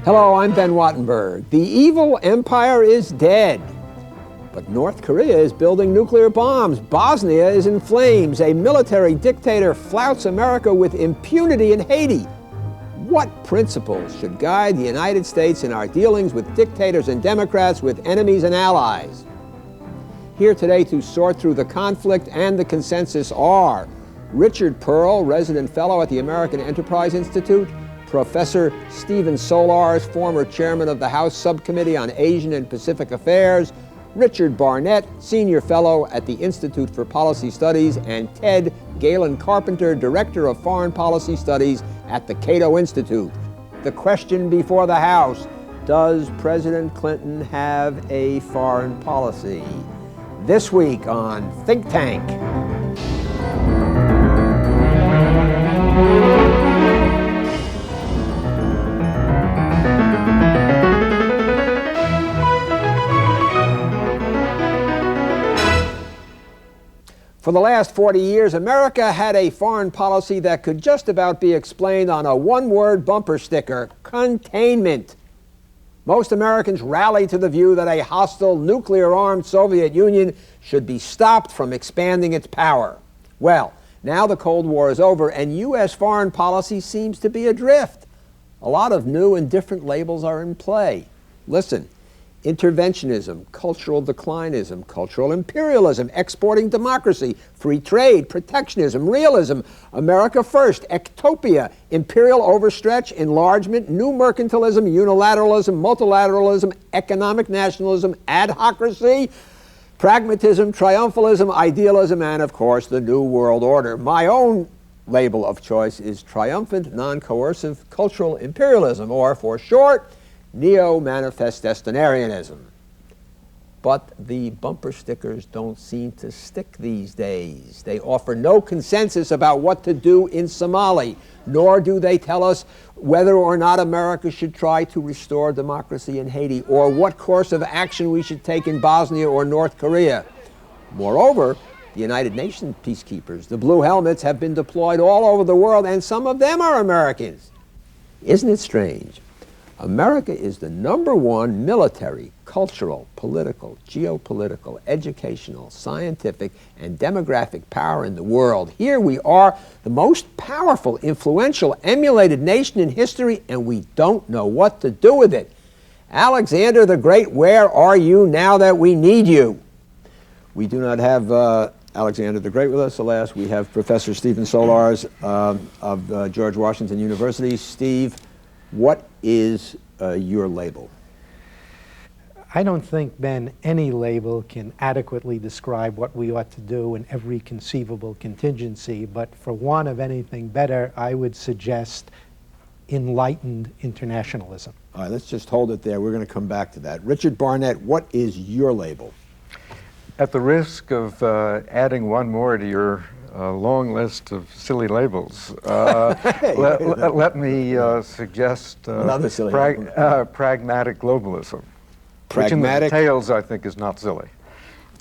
Hello, I'm Ben Wattenberg. The evil empire is dead, but North Korea is building nuclear bombs. Bosnia is in flames. A military dictator flouts America with impunity in Haiti. What principles should guide the United States in our dealings with dictators and Democrats, with enemies and allies? Here today to sort through the conflict and the consensus are Richard Perle, resident fellow at the American Enterprise Institute, Professor Stephen Solarz, former chairman of the House Subcommittee on Asian and Pacific Affairs, Richard Barnet, senior fellow at the Institute for Policy Studies, and Ted Galen Carpenter, director of foreign policy studies at the Cato Institute. The question before the House: does President Clinton have a foreign policy? This week on Think Tank. For the last 40 years, America had a foreign policy that could just about be explained on a one-word bumper sticker: containment. Most Americans rallied to the view that a hostile, nuclear-armed Soviet Union should be stopped from expanding its power. Well, now the Cold War is over, and U.S. foreign policy seems to be adrift. A lot of new and different labels are in play. Listen: interventionism, cultural declinism, cultural imperialism, exporting democracy, free trade, protectionism, realism, America first, ectopia, imperial overstretch, enlargement, new mercantilism, unilateralism, multilateralism, economic nationalism, adhocracy, pragmatism, triumphalism, idealism, and of course the New World Order. My own label of choice is triumphant, non-coercive cultural imperialism, or for short, neo-manifestestinarianism. But the bumper stickers don't seem to stick these days. They offer no consensus about what to do in Somalia, nor do they tell us whether or not America should try to restore democracy in Haiti, or what course of action we should take in Bosnia or North Korea. Moreover, the United Nations peacekeepers, the Blue Helmets, have been deployed all over the world, and some of them are Americans. Isn't it strange? America is the #1 military, cultural, political, geopolitical, educational, scientific, and demographic power in the world. Here we are, the most powerful, influential, emulated nation in history, and we don't know what to do with it. Alexander the Great, where are you now that we need you? We do not have Alexander the Great with us, alas. We have Professor Stephen Solarz of George Washington University. Steve, what is your label? I don't think, Ben, any label can adequately describe what we ought to do in every conceivable contingency, but for want of anything better, I would suggest enlightened internationalism. All right, let's just hold it there. We're going to come back to that. Richard Barnet, what is your label? At the risk of adding one more to your long list of silly labels, let me suggest pragmatic globalism, which in the details I think is not silly.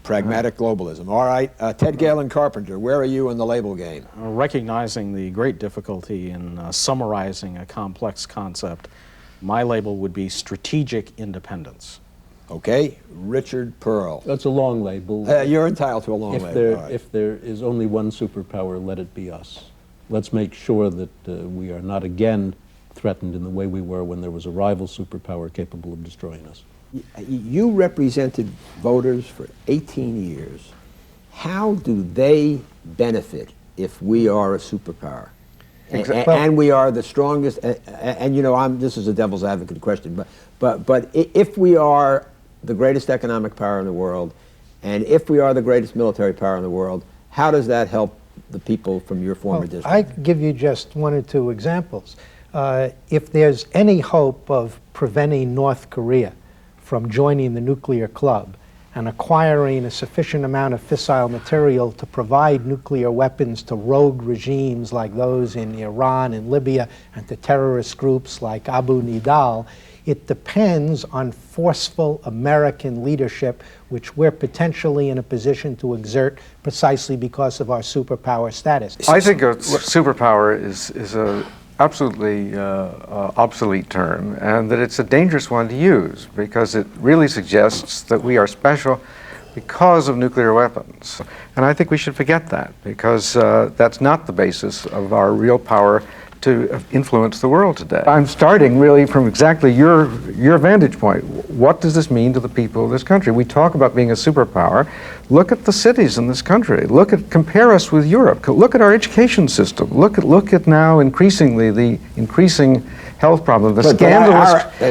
Pragmatic globalism. All right. Ted Galen Carpenter, where are you in the label game? Recognizing the great difficulty in summarizing a complex concept, my label would be strategic independence. Okay, Richard Perle. That's a long label. You're entitled to a long label. If there is only one superpower, let it be us. Let's make sure that we are not again threatened in the way we were when there was a rival superpower capable of destroying us. You represented voters for 18 years. How do they benefit if we are a superpower? And we are the strongest, and you know, this is a devil's advocate question, but if we are the greatest economic power in the world, and if we are the greatest military power in the world, how does that help the people from your former district? I give you just one or two examples. If there's any hope of preventing North Korea from joining the nuclear club and acquiring a sufficient amount of fissile material to provide nuclear weapons to rogue regimes like those in Iran and Libya and to terrorist groups like Abu Nidal, it depends on forceful American leadership, which we're potentially in a position to exert precisely because of our superpower status. I think a superpower is a absolutely obsolete term, and that it's a dangerous one to use because it really suggests that we are special because of nuclear weapons. And I think we should forget that, because that's not the basis of our real power to influence the world today. I'm starting really from exactly your vantage point. What does this mean to the people of this country? We talk about being a superpower. Look at the cities in this country. Compare us with Europe. Look at our education system. Look at now increasingly the increasing health problem, the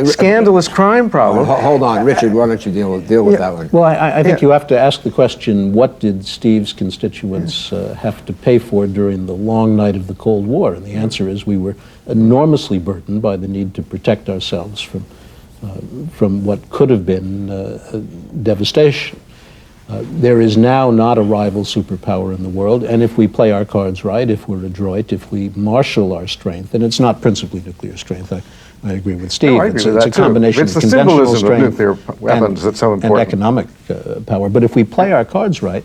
scandalous crime problem. Hold on, Richard, why don't you deal with that one? Well, I think you have to ask the question, what did Steve's constituents have to pay for during the long night of the Cold War? And the answer is we were enormously burdened by the need to protect ourselves from what could have been devastation. There is now not a rival superpower in the world, and if we play our cards right, if we're adroit, if we marshal our strength, and it's not principally nuclear strength, I agree with Steve. No, I agree with that it's a combination too. of It's the conventional symbolism of strength nuclear weapons that's so and important. economic power. But if we play our cards right,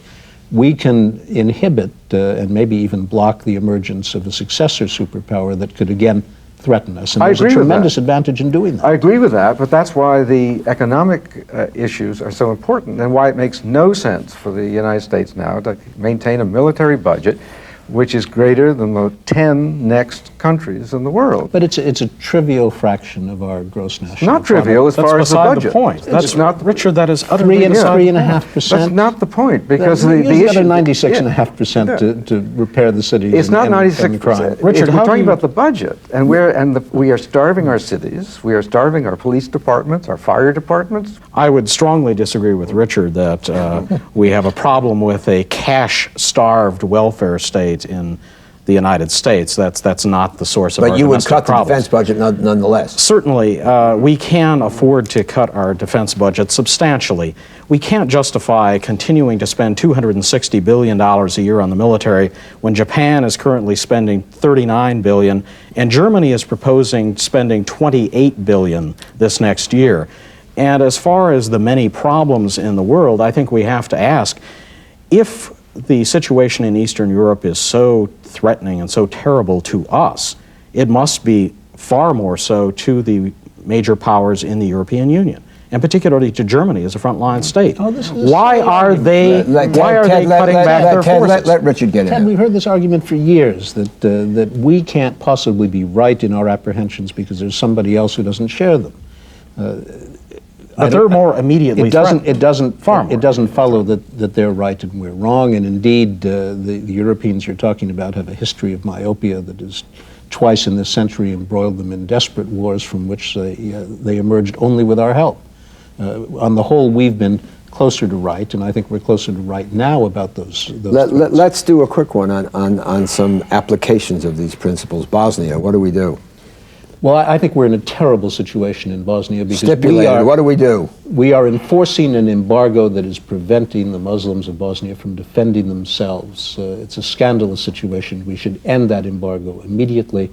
we can inhibit and maybe even block the emergence of a successor superpower that could again threaten us. And there's a tremendous advantage in doing that. I agree with that, but that's why the economic issues are so important, and why it makes no sense for the United States now to maintain a military budget which is greater than the 10 next countries in the world. But it's a trivial fraction of our gross national Not trivial as far as the budget. That's beside the point. That's not Richard. That is utterly 3.5%. That's not the point, because we the use issue. the other 96.5% to repair the cities. It's not 96%. crime. Richard, we're how talking do you- about the budget, and we are starving our cities. We are starving our police departments, our fire departments. I would strongly disagree with Richard that we have a problem with a cash-starved welfare state in the United States. That's not the source of our But you would domestic cut the problems. defense budget nonetheless. Certainly, we can afford to cut our defense budget substantially. We can't justify continuing to spend $260 billion a year on the military when Japan is currently spending $39 billion and Germany is proposing spending $28 billion this next year. And as far as the many problems in the world, I think we have to ask, if the situation in Eastern Europe is so threatening and so terrible to us, it must be far more so to the major powers in the European Union, and particularly to Germany as a frontline state. Why are they cutting back their forces? Let Richard get in Ted, there. we've heard this argument for years that we can't possibly be right in our apprehensions because there's somebody else who doesn't share them. But they're more immediately threatened. It doesn't follow that they're right and we're wrong. And indeed, the Europeans you're talking about have a history of myopia that has twice in this century embroiled them in desperate wars from which they emerged only with our help. On the whole, we've been closer to right, and I think we're closer to right now about those Let's do a quick one on some applications of these principles. Bosnia, what do we do? Well, I think we're in a terrible situation in Bosnia because What do we do? we are enforcing an embargo that is preventing the Muslims of Bosnia from defending themselves. It's a scandalous situation. We should end that embargo immediately.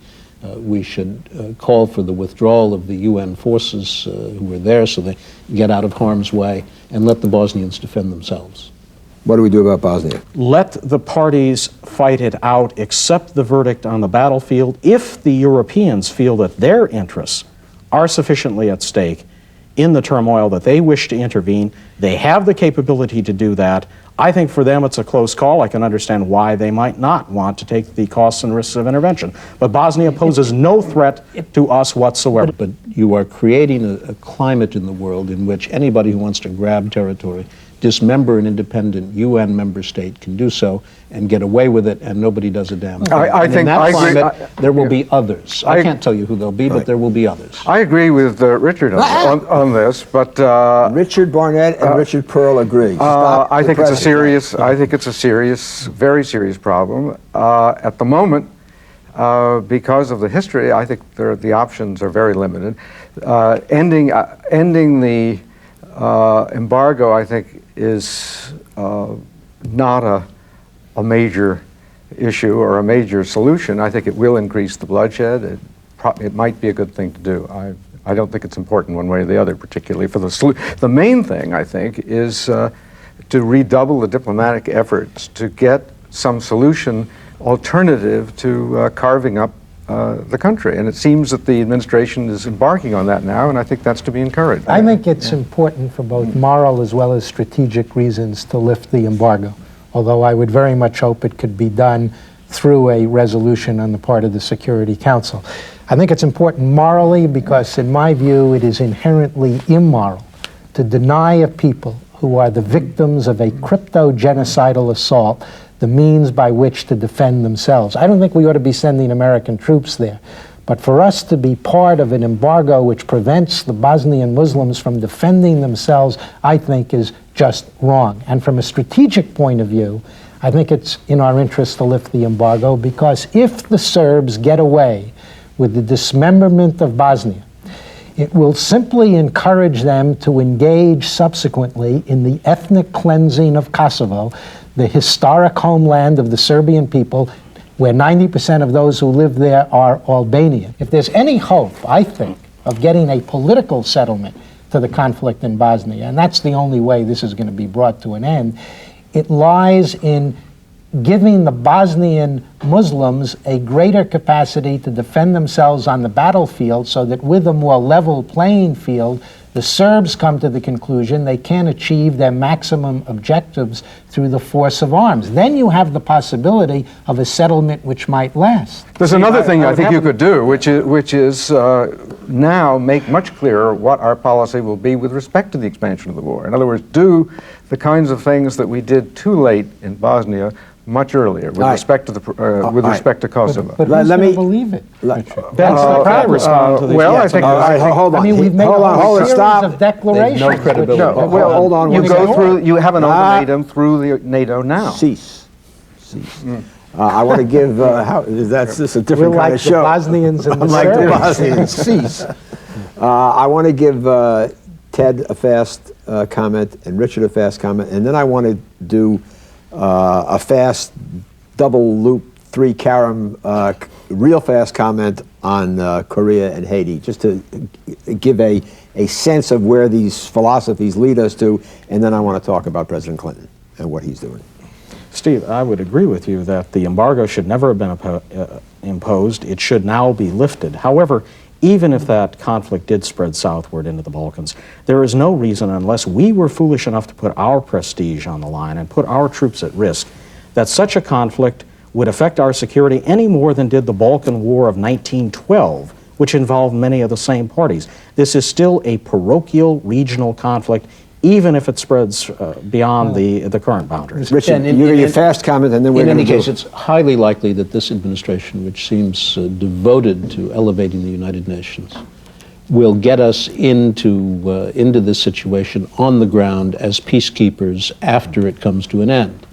We should call for the withdrawal of the UN forces who are there so they get out of harm's way and let the Bosnians defend themselves. What do we do about Bosnia? Let the parties fight it out, accept the verdict on the battlefield. If the Europeans feel that their interests are sufficiently at stake in the turmoil that they wish to intervene, they have the capability to do that. I think for them it's a close call. I can understand why they might not want to take the costs and risks of intervention. But Bosnia poses no threat to us whatsoever. But you are creating a climate in the world in which anybody who wants to grab territory, dismember an independent UN member state can do so and get away with it, and nobody does a damn thing. In that climate, there will be others. I can't tell you who they'll be, but there will be others. I agree with Richard on this, but Richard Barnet and Richard Perle agree. I think it's a serious. I think it's a serious, very serious problem. At the moment, because of the history, I think the options are very limited. Ending the embargo, I think, is not a major issue or a major solution. I think it will increase the bloodshed. It might be a good thing to do. I don't think it's important one way or the other, particularly for the main thing, I think, is to redouble the diplomatic efforts to get some solution alternative to carving up the country. And it seems that the administration is embarking on that now, and I think that's to be encouraged. I think it's important for both moral as well as strategic reasons to lift the embargo, although I would very much hope it could be done through a resolution on the part of the Security Council. I think it's important morally because, in my view, it is inherently immoral to deny a people who are the victims of a crypto-genocidal assault the means by which to defend themselves. I don't think we ought to be sending American troops there. But for us to be part of an embargo which prevents the Bosnian Muslims from defending themselves, I think is just wrong. And from a strategic point of view, I think it's in our interest to lift the embargo, because if the Serbs get away with the dismemberment of Bosnia, it will simply encourage them to engage subsequently in the ethnic cleansing of Kosovo, the historic homeland of the Serbian people, where 90% of those who live there are Albanian. If there's any hope, I think, of getting a political settlement to the conflict in Bosnia, and that's the only way this is going to be brought to an end, it lies in giving the Bosnian Muslims a greater capacity to defend themselves on the battlefield, so that with a more level playing field, the Serbs come to the conclusion they can't achieve their maximum objectives through the force of arms. Then you have the possibility of a settlement which might last. There's another thing I think you could do, which is now make much clearer what our policy will be with respect to the expansion of the war. In other words, do the kinds of things that we did too late in Bosnia much earlier with respect to respect to Kosovo. But who's going to believe it? Ben, can I respond to this? Well, I think... hold on. I mean, we've made a series stop. of declarations. There's no credibility. No, well, hold on. You go through. You have an ultimatum through the NATO now. Cease. I want to give. That's just a different We're kind like of show. the Bosnians and the Unlike the Serbs. Bosnians. Cease. I want to give Ted a fast comment and Richard a fast comment, and then I want to do a fast double loop 3 carom real fast comment on Korea and Haiti, just to give a sense of where these philosophies lead us to, and then I want to talk about President Clinton and what he's doing. Steve, I would agree with you that the embargo should never have been imposed. It should now be lifted. However, even if that conflict did spread southward into the Balkans, there is no reason, unless we were foolish enough to put our prestige on the line and put our troops at risk, that such a conflict would affect our security any more than did the Balkan War of 1912, which involved many of the same parties. This is still a parochial regional conflict, even if it spreads beyond the current boundaries. Richard, you give your fast comment, and then we're In going any to case, it's highly likely that this administration, which seems devoted to elevating the United Nations, will get us into this situation on the ground as peacekeepers after it comes to an end.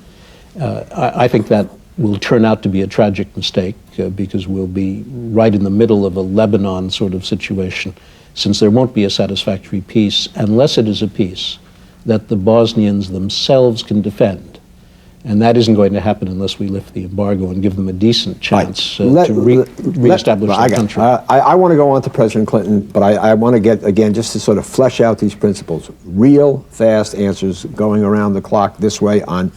I think that will turn out to be a tragic mistake because we'll be right in the middle of a Lebanon sort of situation, since there won't be a satisfactory peace unless it is a peace that the Bosnians themselves can defend. And that isn't going to happen unless we lift the embargo and give them a decent chance to reestablish their country. I want to go on to President Clinton, but I want to get, again, just to sort of flesh out these principles, real fast answers going around the clock this way on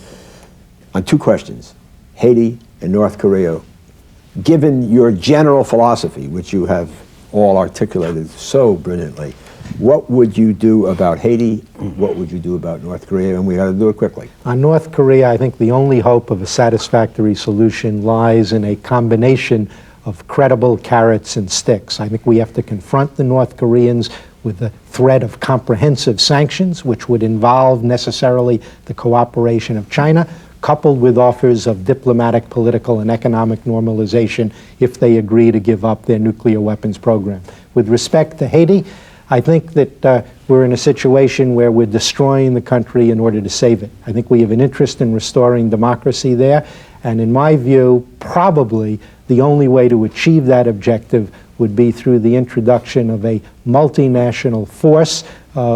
2 questions, Haiti and North Korea. Given your general philosophy, which you have all articulated so brilliantly, what would you do about Haiti? What would you do about North Korea? And we got to do it quickly. On North Korea, I think the only hope of a satisfactory solution lies in a combination of credible carrots and sticks. I think we have to confront the North Koreans with the threat of comprehensive sanctions, which would involve necessarily the cooperation of China, coupled with offers of diplomatic, political, and economic normalization if they agree to give up their nuclear weapons program. With respect to Haiti, I think that we're in a situation where we're destroying the country in order to save it. I think we have an interest in restoring democracy there, and in my view, probably the only way to achieve that objective would be through the introduction of a multinational force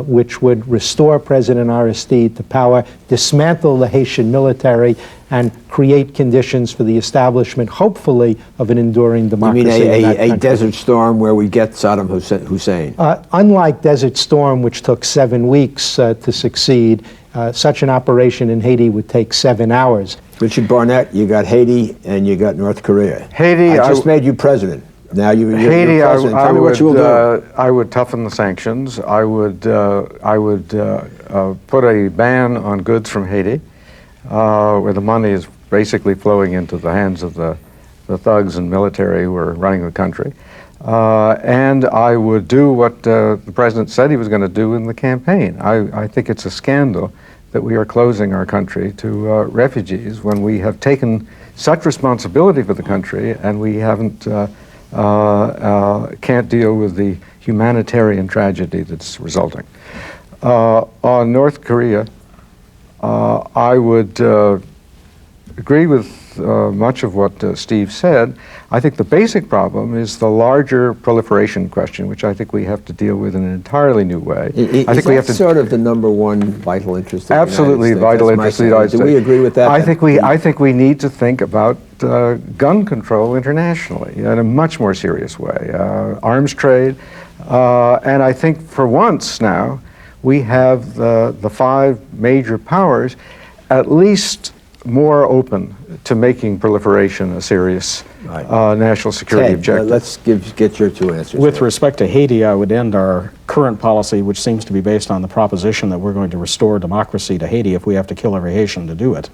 which would restore President Aristide to power, dismantle the Haitian military, and create conditions for the establishment, hopefully, of an enduring democracy. You mean in that a country. Desert Storm where we get Saddam Hussein? Unlike Desert Storm, which took 7 weeks to succeed, such an operation in Haiti would take 7 hours. Richard Barnett, you got Haiti and you got North Korea. Haiti, I just made you president. Now you're Haiti, president. Tell me what you will do. I would toughen the sanctions. I would put a ban on goods from Haiti, where the money is basically flowing into the hands of the thugs and military who are running the country. And I would do what the president said he was going to do in the campaign. I think it's a scandal that we are closing our country to refugees when we have taken such responsibility for the country and we haven't can't deal with the humanitarian tragedy that's resulting. On North Korea, I would agree with much of what Steve said. I think the basic problem is the larger proliferation question, which I think we have to deal with in an entirely new way. I think we have to sort of the number one vital interest. Absolutely vital interest of the United States. Do we agree with that? I think we need to think about gun control internationally in a much more serious way. Arms trade, and I think for once now we have the five major powers at least more open to making proliferation a serious national security objective. Let's get your two answers. With respect to Haiti, I would end our current policy, which seems to be based on the proposition that we're going to restore democracy to Haiti if we have to kill every Haitian to do it.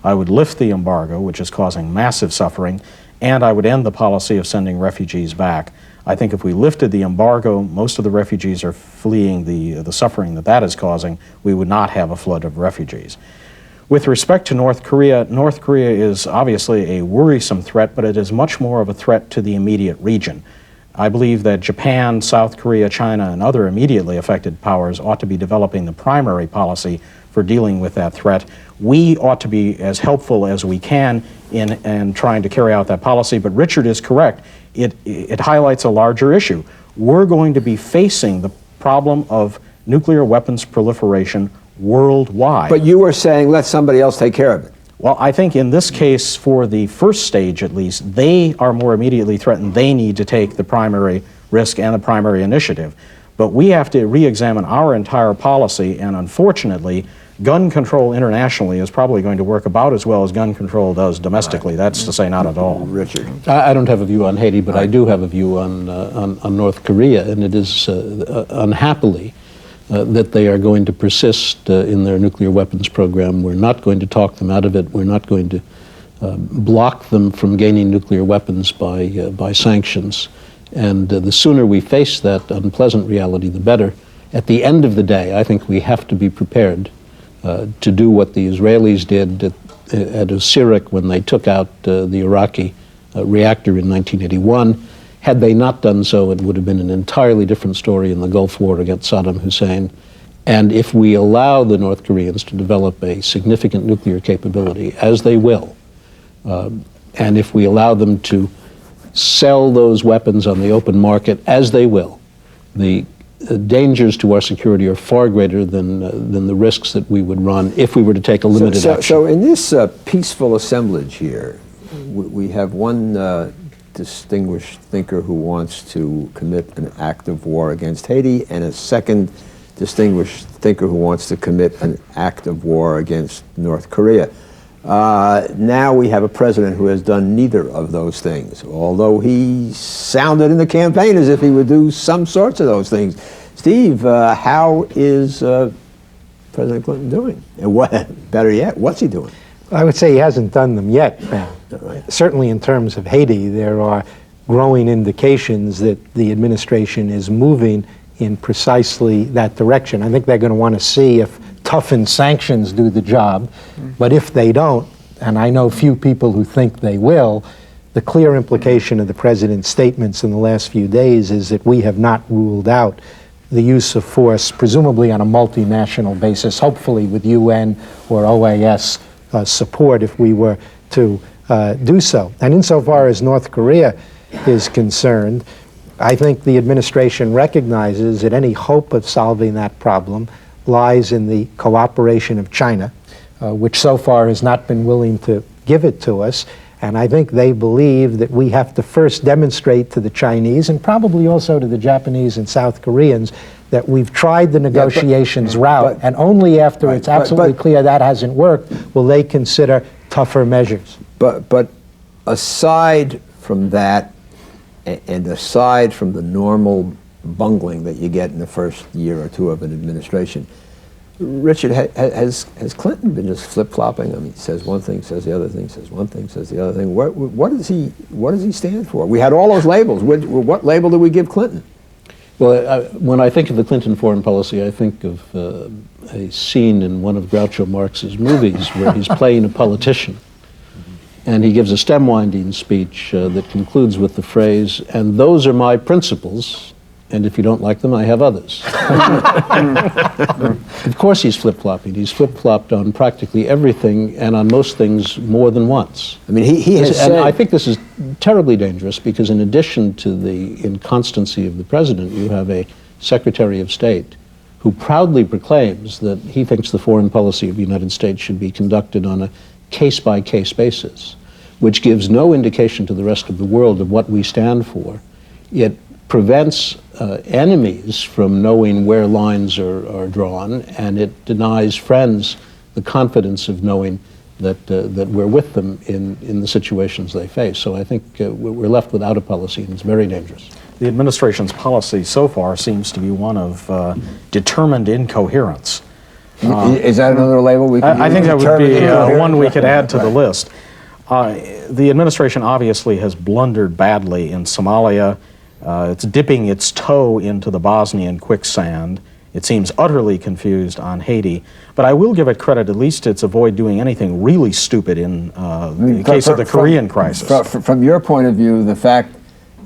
I would lift the embargo, which is causing massive suffering, and I would end the policy of sending refugees back. I think if we lifted the embargo, most of the refugees are fleeing the suffering that is causing. We would not have a flood of refugees. With respect to North Korea is obviously a worrisome threat, but it is much more of a threat to the immediate region. I believe that Japan, South Korea, China, and other immediately affected powers ought to be developing the primary policy for dealing with that threat. We ought to be as helpful as we can in trying to carry out that policy, but Richard is correct. It highlights a larger issue. We're going to be facing the problem of nuclear weapons proliferation worldwide. But you were saying let somebody else take care of it. Well, I think in this case, for the first stage at least, they are more immediately threatened. They need to take the primary risk and the primary initiative. But we have to re-examine our entire policy, and unfortunately, gun control internationally is probably going to work about as well as gun control does domestically. That's to say not at all. Richard. I don't have a view on Haiti, but I do have a view on North Korea, and it is unhappily that they are going to persist in their nuclear weapons program. We're not going to talk them out of it. We're not going to block them from gaining nuclear weapons by sanctions. And the sooner we face that unpleasant reality, the better. At the end of the day, I think we have to be prepared to do what the Israelis did at Osirak when they took out the Iraqi reactor in 1981. Had they not done so, it would have been an entirely different story in the Gulf War against Saddam Hussein. And if we allow the North Koreans to develop a significant nuclear capability, as they will, and if we allow them to sell those weapons on the open market, as they will, the dangers to our security are far greater than the risks that we would run if we were to take a limited action. So in this peaceful assemblage here, we have one distinguished thinker who wants to commit an act of war against Haiti, and a second distinguished thinker who wants to commit an act of war against North Korea. Now we have a president who has done neither of those things, although he sounded in the campaign as if he would do some sorts of those things. Steve, how is President Clinton doing? And better yet, what's he doing? I would say he hasn't done them yet. Certainly in terms of Haiti, there are growing indications that the administration is moving in precisely that direction. I think they're going to want to see if toughened sanctions do the job, but if they don't, and I know few people who think they will, the clear implication of the president's statements in the last few days is that we have not ruled out the use of force, presumably on a multinational basis, hopefully with UN or OAS support if we were to do so. And insofar as North Korea is concerned, I think the administration recognizes that any hope of solving that problem lies in the cooperation of China, which so far has not been willing to give it to us. And I think they believe that we have to first demonstrate to the Chinese, and probably also to the Japanese and South Koreans, that we've tried the negotiations route, and only after it's absolutely clear that hasn't worked will they consider tougher measures. But aside from that, And aside from the normal bungling that you get in the first year or two of an administration, Richard, has Clinton been just flip-flopping? I mean, he says one thing, says the other thing, says one thing, says the other thing. What does he stand for? We had all those labels. What label do we give Clinton? Well, when I think of the Clinton foreign policy, I think of a scene in one of Groucho Marx's movies where he's playing a politician. And he gives a stem-winding speech that concludes with the phrase, "And those are my principles, and if you don't like them, I have others." Of course he's flip-flopping. He's flip-flopped on practically everything and on most things more than once. I mean, he has said... And I think this is terribly dangerous because in addition to the inconstancy of the president, you have a Secretary of State who proudly proclaims that he thinks the foreign policy of the United States should be conducted on a case-by-case basis, which gives no indication to the rest of the world of what we stand for. It prevents enemies from knowing where lines are drawn, and it denies friends the confidence of knowing that we're with them in the situations they face. So I think we're left without a policy, and it's very dangerous. The administration's policy so far seems to be one of determined incoherence. Is that another label we could use? I think that would be one we could add to the list. The administration obviously has blundered badly in Somalia. It's dipping its toe into the Bosnian quicksand. It seems utterly confused on Haiti. But I will give it credit, at least it's avoid doing anything really stupid in the case of the Korean crisis. From your point of view, the fact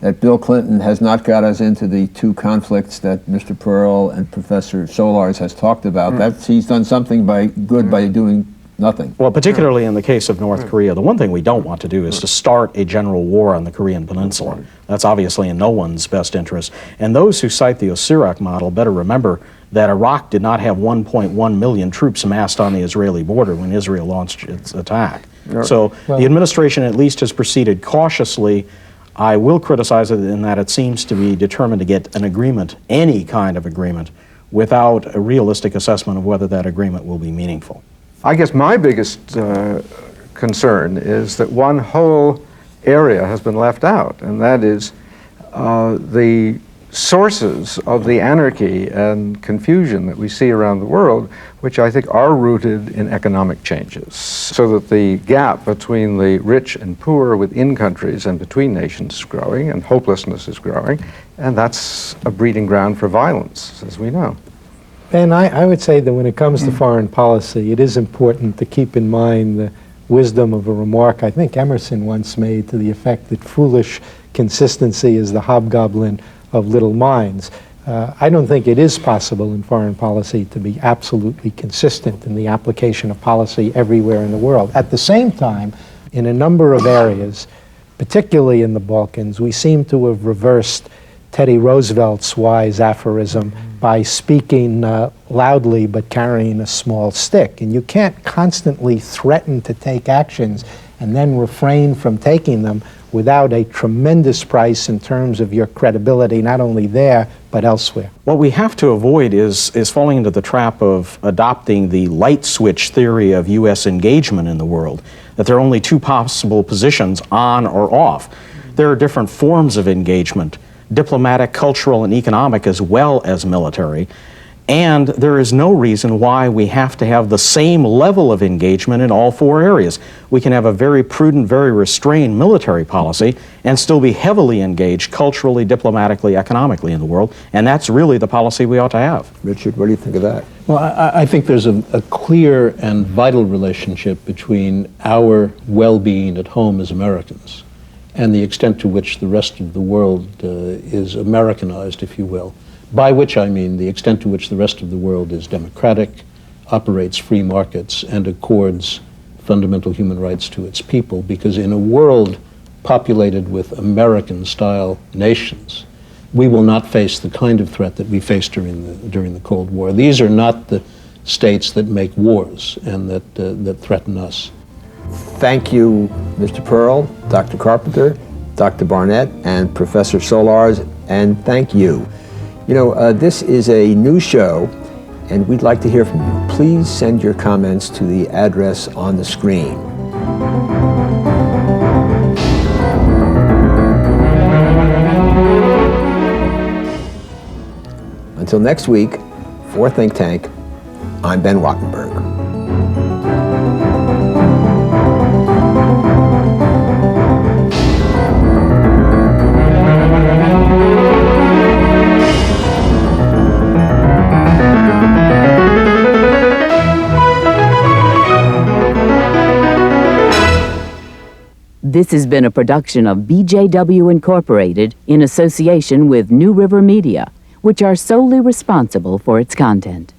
that Bill Clinton has not got us into the two conflicts that Mr. Perle and Professor Solarz has talked about, that he's done something by doing nothing. Well, particularly in the case of North Korea, the one thing we don't want to do is to start a general war on the Korean Peninsula. That's obviously in no one's best interest. And those who cite the Osirak model better remember that Iraq did not have 1.1 million troops amassed on the Israeli border when Israel launched its attack. So the administration at least has proceeded cautiously. I will criticize it in that it seems to be determined to get an agreement, any kind of agreement, without a realistic assessment of whether that agreement will be meaningful. I guess my biggest concern is that one whole area has been left out, and that is the sources of the anarchy and confusion that we see around the world, which I think are rooted in economic changes. So that the gap between the rich and poor within countries and between nations is growing, and hopelessness is growing, and that's a breeding ground for violence, as we know. Ben, I would say that when it comes to foreign policy, it is important to keep in mind the wisdom of a remark I think Emerson once made to the effect that foolish consistency is the hobgoblin of little minds. I don't think it is possible in foreign policy to be absolutely consistent in the application of policy everywhere in the world. At the same time, in a number of areas, particularly in the Balkans, we seem to have reversed Teddy Roosevelt's wise aphorism by speaking loudly but carrying a small stick. And you can't constantly threaten to take actions and then refrain from taking them without a tremendous price in terms of your credibility, not only there, but elsewhere. What we have to avoid is falling into the trap of adopting the light switch theory of U.S. engagement in the world, that there are only two possible positions, on or off. There are different forms of engagement, diplomatic, cultural, and economic, as well as military. And there is no reason why we have to have the same level of engagement in all four areas. We can have a very prudent, very restrained military policy and still be heavily engaged culturally, diplomatically, economically in the world. And that's really the policy we ought to have. Richard, what do you think of that? Well, I think there's a clear and vital relationship between our well-being at home as Americans and the extent to which the rest of the world is Americanized, if you will. By which I mean the extent to which the rest of the world is democratic, operates free markets, and accords fundamental human rights to its people. Because in a world populated with American-style nations, we will not face the kind of threat that we faced during the Cold War. These are not the states that make wars and that threaten us. Thank you, Mr. Perle, Dr. Carpenter, Dr. Barnet, and Professor Solarz, and thank you. You know, this is a new show, and we'd like to hear from you. Please send your comments to the address on the screen. Until next week, for Think Tank, I'm Ben Wattenberg. This has been a production of BJW Incorporated in association with New River Media, which are solely responsible for its content.